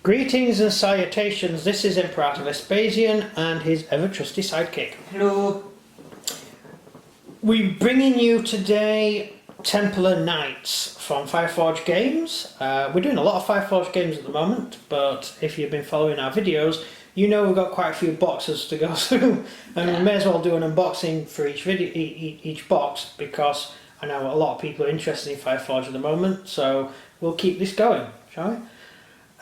Greetings and salutations, this is Imperator Vespasian and his ever-trusty sidekick. Hello. We're bringing you today Templar Knights from Fireforge games. We're doing a lot of Fireforge games at the moment, but if you've been following our videos, you know we've got quite a few boxes to go through, and we may as well do an unboxing for each video, each box, because I know a lot of people are interested in Fireforge at the moment, so we'll keep this going, shall we?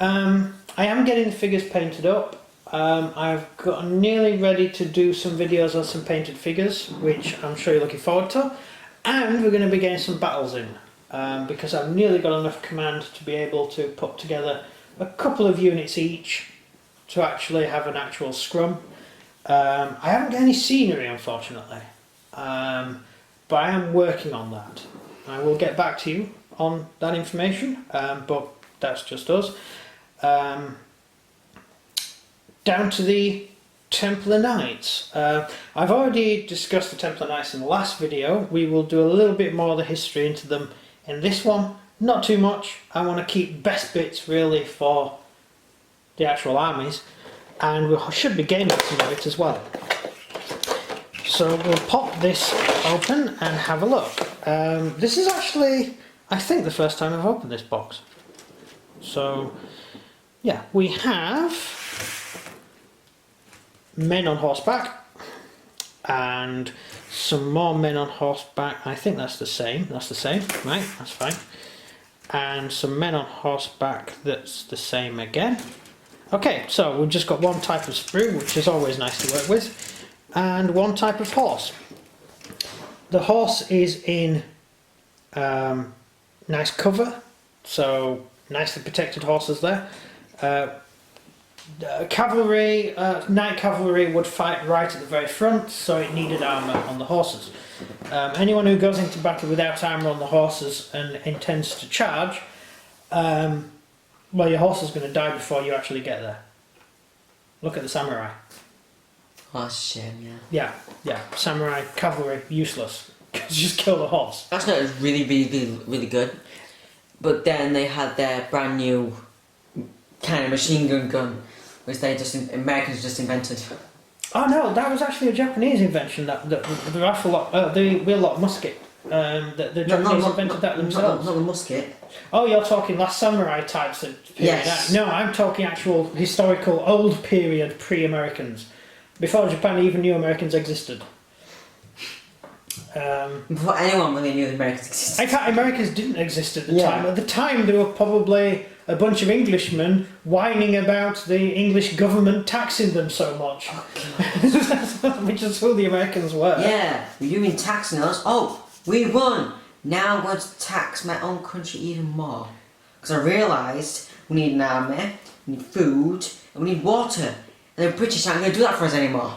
I am getting the figures painted up. I've got nearly ready to do some videos on some painted figures, which I'm sure you're looking forward to. And we're going to be getting some battles in, because I've nearly got enough command to be able to put together a couple of units each to actually have an actual scrum. I haven't got any scenery, unfortunately, but I am working on that. I will get back to you on that information, but that's just us. Down to the Templar Knights. I've already discussed the Templar Knights in the last video. We will do a little bit more of the history into them in this one. Not too much. I want to keep best bits really for the actual armies, and we should be gaining some of it as well. So we'll pop this open and have a look. This is actually, I think, the first time I've opened this box. So yeah, we have men on horseback and some more men on horseback. I think that's the same, right, that's fine. And some men on horseback, that's the same again. Okay, so we've just got one type of sprue, which is always nice to work with, and one type of horse. The horse is in nice cover, so nicely protected horses there. Cavalry, knight cavalry would fight right at the very front, so it needed armour on the horses. Anyone who goes into battle without armour on the horses and intends to charge, well, your horse is going to die before you actually get there. Look at the samurai. Oh, shame, yeah. Yeah, samurai, cavalry, useless. Just kill the horse. That's not really good. But then they had their brand new kind of machine gun, which Americans just invented. Oh no, that was actually a Japanese invention. The rifle lock, the wheel lock musket. The Japanese invented that themselves. Not the musket. Oh, you're talking last samurai types of period. Yes. No, I'm talking actual historical old period pre-Americans, before Japan even knew Americans existed. Before anyone really knew the Americans existed. In fact, Americans didn't exist at the time. At the time, there were probably a bunch of Englishmen whining about the English government taxing them so much. Which is who the Americans were. Yeah, you've been taxing us. Oh, we won. Now I'm going to tax my own country even more. Because I realised we need an army, we need food, and we need water. And the British aren't going to do that for us anymore.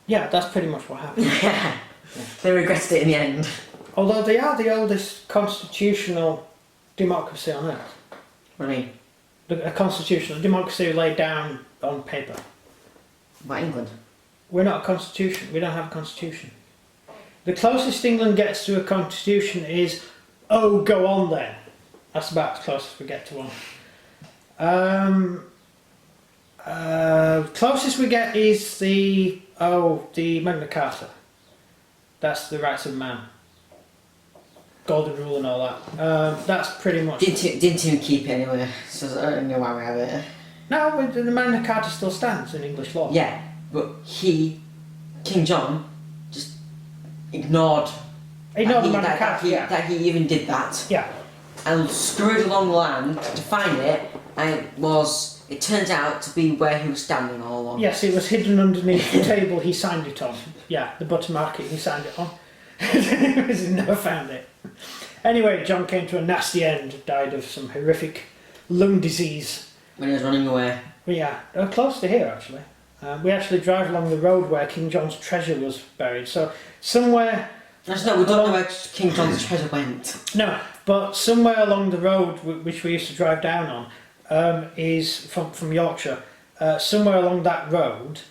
Yeah, that's pretty much what happened. Yeah. They regretted it in the end. Although they are the oldest constitutional democracy on earth. What do you mean? A constitutional democracy laid down on paper. What, England? We're not a constitution. We don't have a constitution. The closest England gets to a constitution is, oh, go on then. That's about as close as we get to one. Closest we get is the Magna Carta. That's the rights of man. Golden Rule and all that. That's pretty much... Didn't even keep it anyway, so I don't know why we have it. No, the Magna Carta still stands in English law. Yeah, but King John, just ignored the Magna Carta, that he even did that. Yeah. And scurried along the land to find it, and it turns out to be where he was standing all along. Yes, it was hidden underneath the table he signed it on. Yeah, the butter market he signed it on. He never found it. Anyway, John came to a nasty end, died of some horrific lung disease. When he was running away. Well, yeah, close to here actually. We actually drive along the road where King John's treasure was buried. So somewhere... No, we don't know where King John's treasure went. No, but somewhere along the road which we used to drive down on is from Yorkshire. Somewhere along that road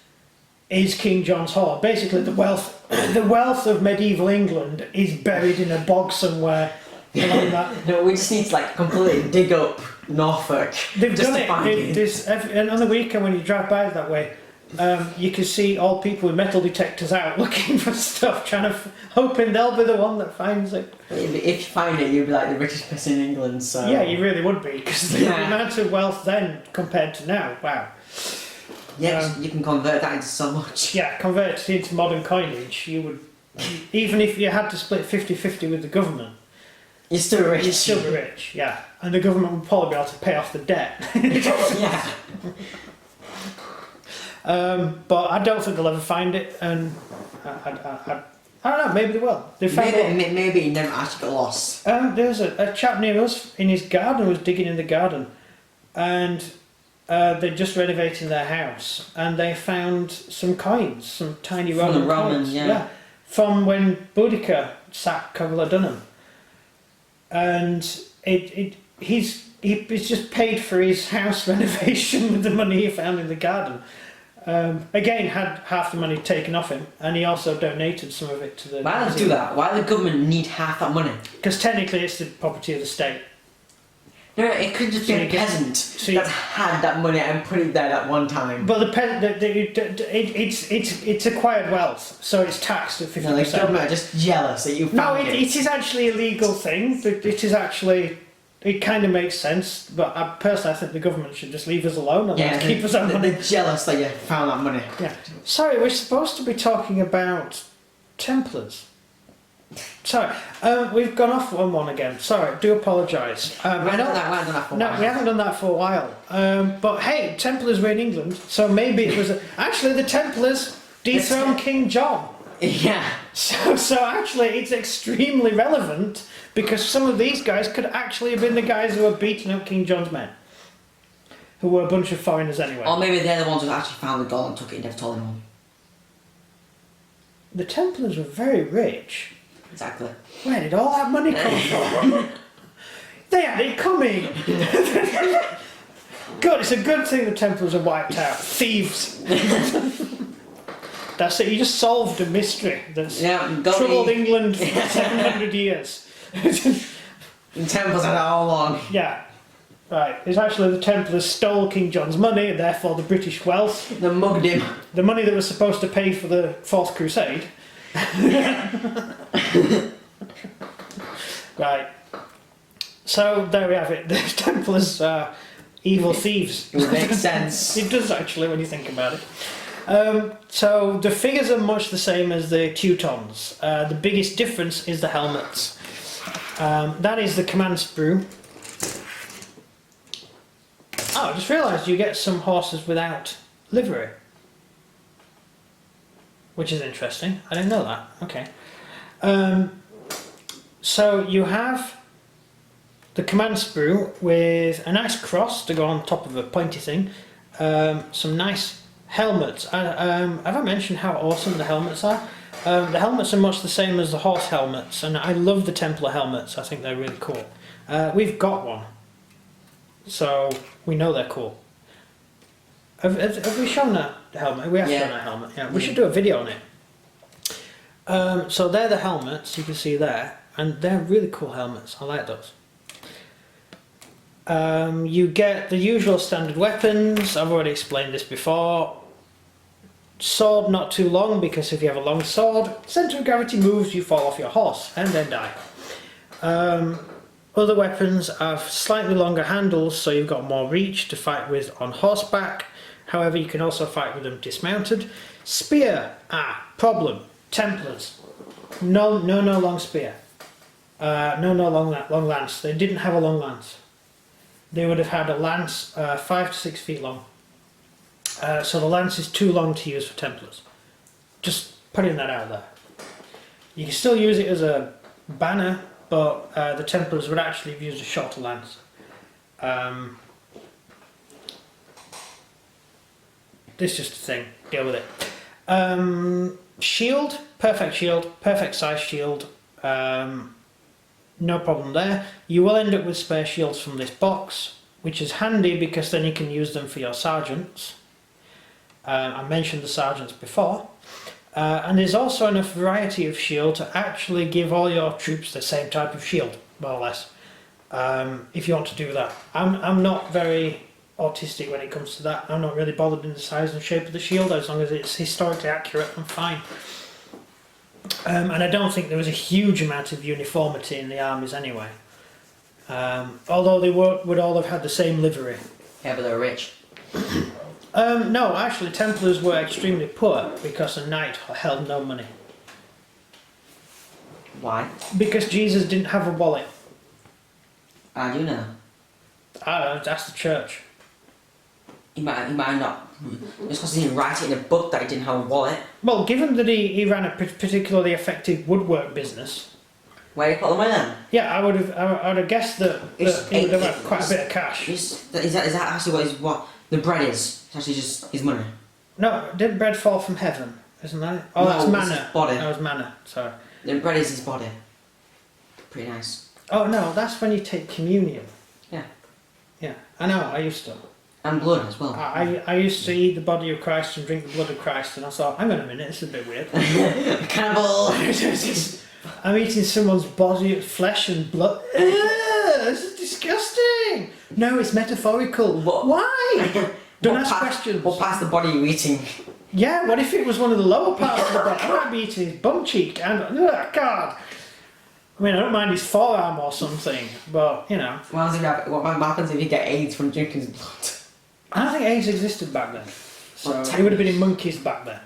is King John's Hall. Basically, the wealth of medieval England is buried in a bog somewhere along that. No, we just need to like completely dig up Norfolk. They've just done to find it. And on the weekend when you drive by that way, you can see all people with metal detectors out looking for stuff, hoping they'll be the one that finds it. If you find it, you'll be like the richest person in England. So Yeah, you really would be, because the amount of wealth then compared to now, wow. Yeah, you can convert that into so much. Yeah, convert it into modern coinage, you would, even if you had to split 50-50 with the government, You're still rich. you'd still be rich, yeah. And the government would probably be able to pay off the debt. Yeah. But I don't think they'll ever find it, and I don't know, maybe they will. They found Maybe it never actually got lost. There's a chap near us in his garden was digging in the garden, and they're just renovating their house, and they found some coins, some tiny From the Roman Romans, coins. yeah. From when Boudica sacked Dunham. And he's just paid for his house renovation with the money he found in the garden. Again, had half the money taken off him, and he also donated some of it to the... Why does do that? Why the government need half that money? Because technically it's the property of the state. No, it could just be a peasant that had that money and put it there at one time. But it's acquired wealth, so it's taxed at 50%. No, the government are just jealous that you found it is actually a legal thing. It is actually... It kind of makes sense, but personally I think the government should just leave us alone and let us keep us our money. They're jealous that you found that money. Yeah. Sorry, we're supposed to be talking about Templars. Sorry, we've gone off on one again. Sorry, do apologise. We haven't done that for a while. We haven't done that for a while. But hey, Templars were in England, so maybe it was... Actually, the Templars dethroned King John. Yeah. So actually, it's extremely relevant, because some of these guys could actually have been the guys who were beating up King John's men, who were a bunch of foreigners anyway. Or maybe they're the ones who actually found the gold and took it and never told anyone. The Templars were very rich. Exactly. Where did all that money come from? They had it coming. God, it's a good thing the Templars are wiped out. Thieves. That's it. You just solved a mystery that's troubled England for 700 years. The Templars had it all along. Yeah. Right. It's actually the Templars stole King John's money, and therefore the British wealth. They mugged him. The money that was supposed to pay for the Fourth Crusade. Right. So there we have it. The Templars are evil thieves. It makes sense. It does actually when you think about it. So the figures are much the same as the Teutons. The biggest difference is the helmets. That is the command sprue. Oh, I just realised you get some horses without livery. Which is interesting. I didn't know that. Okay. So you have the command sprue with a nice cross to go on top of a pointy thing. Some nice helmets. Have I mentioned how awesome the helmets are? The helmets are much the same as the horse helmets, and I love the Templar helmets. I think they're really cool. We've got one, so we know they're cool. Have we shown that helmet? We have shown that helmet. Yeah, we should do a video on it. So they're the helmets you can see there, and they're really cool helmets. I like those. You get the usual standard weapons. I've already explained this before. Sword not too long, because if you have a long sword, centre of gravity moves, you fall off your horse and then die. Other weapons have slightly longer handles, so you've got more reach to fight with on horseback. However, you can also fight with them dismounted. Spear, problem. Templars, no long spear. No long lance. They didn't have a long lance. They would have had a lance 5 to 6 feet long. So the lance is too long to use for Templars. Just putting that out there. You can still use it as a banner, but the Templars would actually have used a shorter lance. This is just a thing. Deal with it. Shield, perfect size shield. No problem there. You will end up with spare shields from this box, which is handy because then you can use them for your sergeants. I mentioned the sergeants before. And there's also enough variety of shield to actually give all your troops the same type of shield, more or less. If you want to do that. I'm not very artistic when it comes to that. I'm not really bothered in the size and shape of the shield, as long as it's historically accurate, I'm fine. And I don't think there was a huge amount of uniformity in the armies anyway. Although they would all have had the same livery. Yeah, but they're rich. No, actually Templars were extremely poor because a knight held no money. Why? Because Jesus didn't have a wallet. I do know. That's the church. He might not. Just because he didn't write it in a book that he didn't have a wallet. Well, given that he ran a particularly effective woodwork business. Where do you put the money then? Yeah, I would have guessed that he would have had quite a bit of cash. Is that actually what the bread is? It's actually just his money. No, didn't bread fall from heaven? Isn't that it? Oh, No, that's it's manna. his body. That was manna. Sorry. The bread is his body. Pretty nice. Oh no, that's when you take communion. Yeah. Yeah, I know. I used to. And blood as well. I used to eat the body of Christ and drink the blood of Christ, and I thought, hang on a minute, this is a bit weird. Cannibal! I'm eating someone's body, flesh and blood. This is disgusting. No, it's metaphorical. What? Why? Don't ask questions. What part of the body are you eating? Yeah, what if it was one of the lower parts of the body? I might be eating his bum cheek and God. I mean, I don't mind his forearm or something, but you know. What happens if you get AIDS from drinking his blood? I don't think AIDS existed back then, so it would have been in monkeys back then.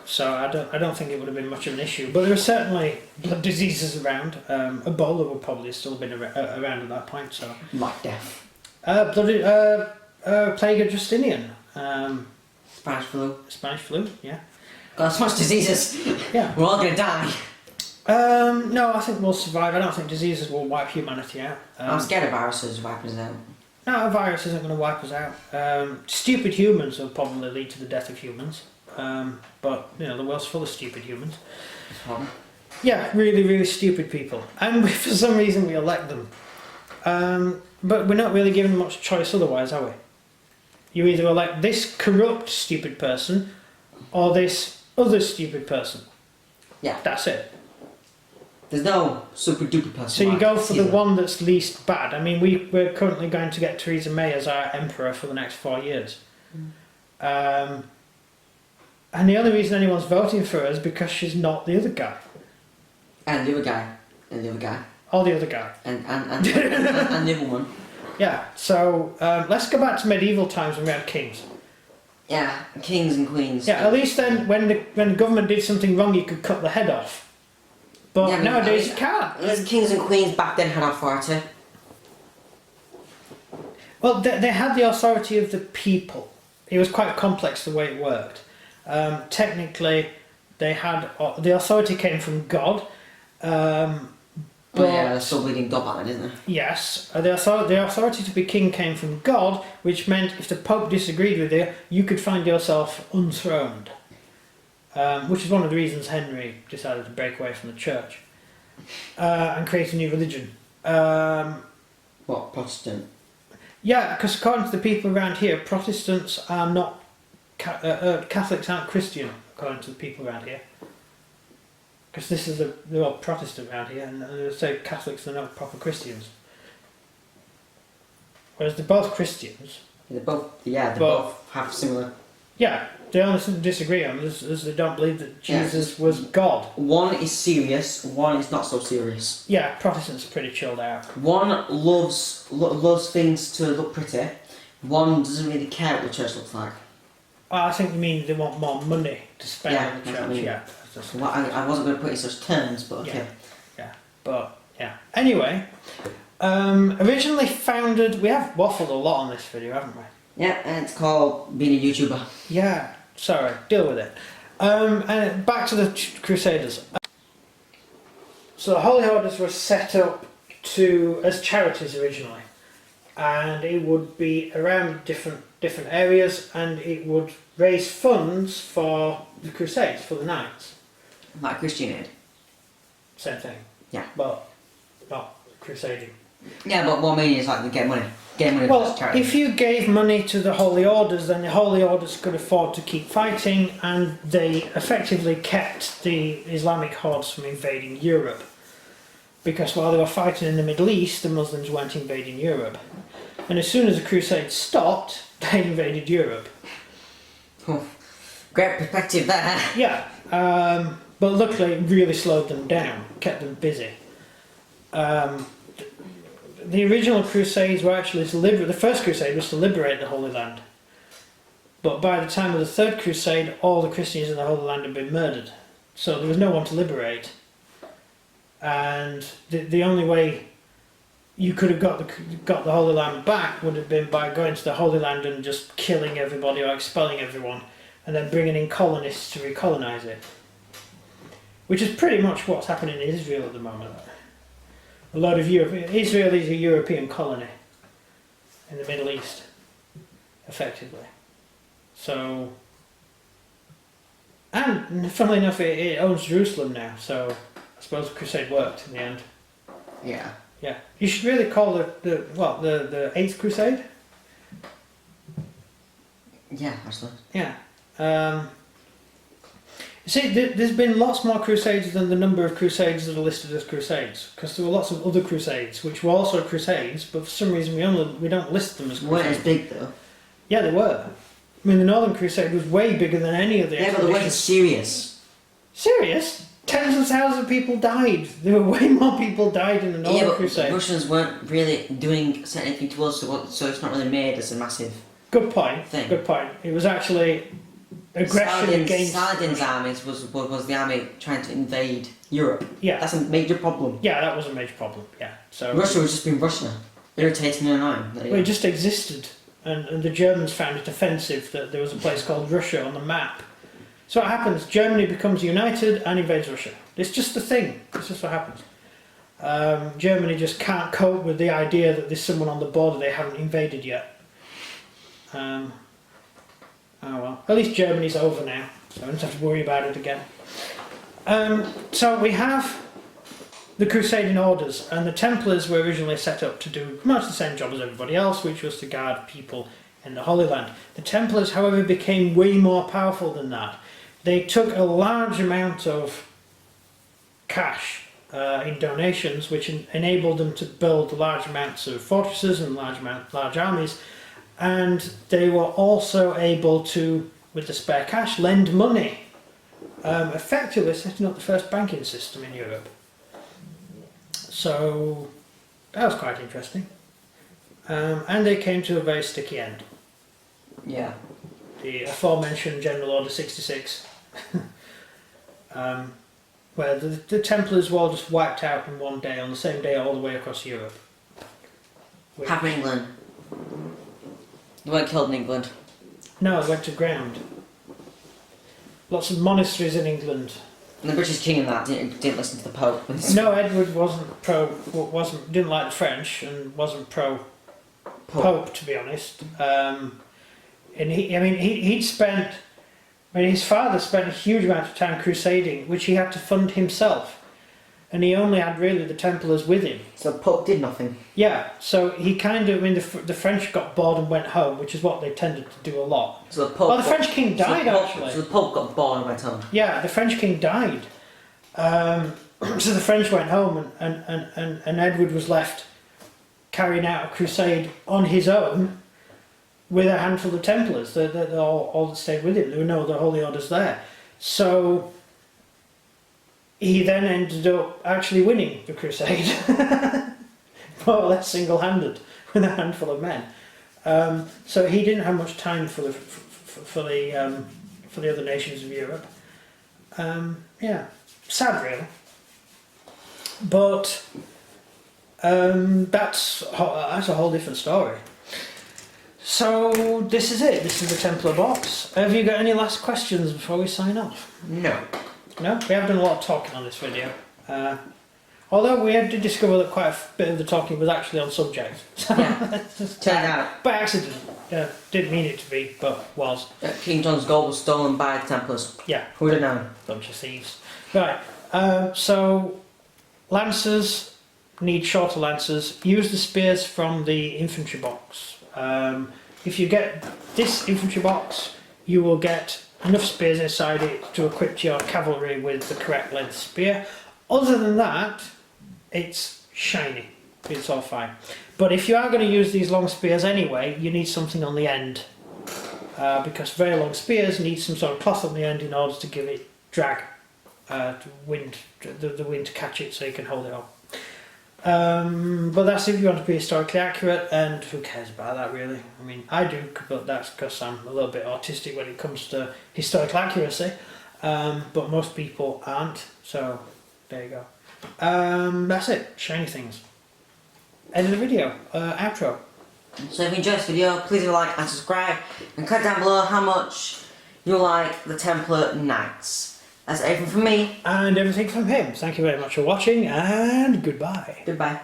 So I don't think it would have been much of an issue. But there were certainly blood diseases around. Ebola would probably still have been around at that point. So Like death. Plague of Justinian. Spanish flu. Spanish flu, yeah. Got so much diseases. Yeah. We're all gonna die. No, I think we'll survive. I don't think diseases will wipe humanity out. I'm scared of viruses wiping us out. No, a virus isn't going to wipe us out. Stupid humans will probably lead to the death of humans. But, you know, the world's full of stupid humans. Yeah, really, really stupid people. And for some reason we elect them. But we're not really given much choice otherwise, are we? You either elect this corrupt stupid person or this other stupid person. Yeah. That's it. There's no super duper person. So you go for the one that's least bad. I mean, we're currently going to get Theresa May as our emperor for the next 4 years. And the only reason anyone's voting for her is because she's not the other guy. And the other guy. And the other guy. Or the other guy. And the other one. Yeah, so let's go back to medieval times when we had kings. Yeah, kings and queens. Yeah, at least then when the government did something wrong you could cut the head off. But yeah, nowadays you can't. The kings and queens back then had authority. Well, they had the authority of the people. It was quite complex the way it worked. Technically, they had the authority came from God. But yeah, there's still bleeding God back then, isn't there? Yes, the authority to be king came from God, which meant if the Pope disagreed with you, you could find yourself unthroned. Which is one of the reasons Henry decided to break away from the church and create a new religion. What, Protestant? Yeah, because according to the people around here, Protestants are not... Catholics aren't Christian, according to the people around here. Because they're all Protestant around here, and they say Catholics are not proper Christians. Whereas they're both Christians. They both have similar... Yeah, the only thing to disagree on is they don't believe that Jesus was God. One is serious, one is not so serious. Yeah, Protestants are pretty chilled out. One loves things to look pretty, one doesn't really care what the church looks like. I think you mean they want more money to spend on the church, I mean. yeah. Well, I wasn't going to put it in such terms, but okay. Yeah, but, yeah. Anyway, originally founded... We have waffled a lot on this video, haven't we? Yeah, and it's called being a YouTuber. Yeah, sorry, deal with it. And back to the Crusaders. So the Holy Orders were set up as charities originally, and it would be around different areas, and it would raise funds for the Crusades, for the Knights. Like Christian Aid. Same thing. Yeah. But not crusading. Yeah, but what I mean is like they get money. Well, if you gave money to the Holy Orders, then the Holy Orders could afford to keep fighting, and they effectively kept the Islamic hordes from invading Europe. because while they were fighting in the Middle East, the Muslims weren't invading Europe. And as soon as the Crusades stopped, they invaded Europe. Oh, great perspective there. Yeah, but luckily it really slowed them down, kept them busy. The original Crusades were actually to liberate, the first Crusade was to liberate the Holy Land. But by the time of the Third Crusade, all the Christians in the Holy Land had been murdered. So there was no one to liberate. And the only way you could have got the Holy Land back would have been by going to the Holy Land and just killing everybody or expelling everyone, and then bringing in colonists to recolonize it. Which is pretty much what's happening in Israel at the moment. A lot of Israel is a European colony in the Middle East, effectively. So, and funnily enough, it owns Jerusalem now. So, I suppose the Crusade worked in the end. Yeah. Yeah, you should really call the Eighth Crusade. Yeah, actually. Yeah. You see, there's been lots more Crusades than the number of Crusades that are listed as Crusades, because there were lots of other Crusades which were also Crusades, but for some reason we don't list them as Crusades. Weren't as big though. Yeah, they were. I mean, the Northern Crusade was way bigger than any of the. Yeah, but they weren't serious. Serious? Tens of thousands of people died. There were way more people died in the Northern Crusade. The Russians weren't really doing anything to us, so it's not really made as a massive. Good point. Thing. Good point. It was actually aggression against. Saladin's armies was the army trying to invade Europe. Yeah. That's a major problem. Yeah, that was a major problem. Yeah. So Russia was just being Russia, irritating and annoying. Well, it just existed, and the Germans found it offensive that there was a place called Russia on the map. So what happens? Germany becomes united and invades Russia. It's just the thing. It's just what happens. Germany just can't cope with the idea that there's someone on the border they haven't invaded yet. Oh well. At least Germany's over now, so I don't have to worry about it again. So we have the Crusading Orders, and the Templars were originally set up to do much the same job as everybody else, which was to guard people in the Holy Land. The Templars, however, became way more powerful than that. They took a large amount of cash in donations, which enabled them to build large amounts of fortresses and large armies, and they were also able to, with the spare cash, lend money, effectively setting up the first banking system in Europe. So that was quite interesting. And they came to a very sticky end. Yeah. The aforementioned General Order 66, where the Templars were all just wiped out in one day, on the same day all the way across Europe. Half of England. They weren't killed in England. No, they went to ground. Lots of monasteries in England. And the British king and that didn't listen to the Pope. No, Edward didn't like the French and wasn't pro Pope, to be honest. And his father spent a huge amount of time crusading, which he had to fund himself, and he only had really the Templars with him. So the Pope did nothing. Yeah, so he kind of, the French got bored and went home, which is what they tended to do a lot. So the Pope. Well, the French king died actually. So the Pope got bored and went home. Yeah, the French king died. So the French went home, and Edward was left carrying out a crusade on his own with a handful of Templars that all stayed with him. There were no other holy orders there. So he then ended up actually winning the crusade, more or less single-handed, with a handful of men. So he didn't have much time for the other nations of Europe. Yeah, sad really. But that's a whole different story. So this is it. This is the Templar box. Have you got any last questions before we sign off? No. No? We have done a lot of talking on this video. Although we had to discover that quite a bit of the talking was actually on subject. Yeah. Turned out. By accident. Didn't mean it to be, but was. King John's gold was stolen by the Templars. Yeah. Who would have known? Bunch of thieves. Right. So Lancers need shorter Lancers. Use the spears from the infantry box. If you get this infantry box, you will get enough spears inside it to equip your cavalry with the correct length spear. Other than that, it's shiny. It's all fine. But if you are going to use these long spears anyway, you need something on the end. Because very long spears need some sort of cloth on the end in order to give it drag, the wind to catch it so you can hold it on. But that's if you want to be historically accurate, and who cares about that really? I mean, I do, but that's because I'm a little bit autistic when it comes to historical accuracy. But most people aren't, so there you go. That's it, shiny things. End of the video, outro. So if you enjoyed this video, please leave a like and subscribe, and comment down below how much you like the Templar Knights. That's everything from me. And everything from him. Thank you very much for watching, and goodbye. Goodbye.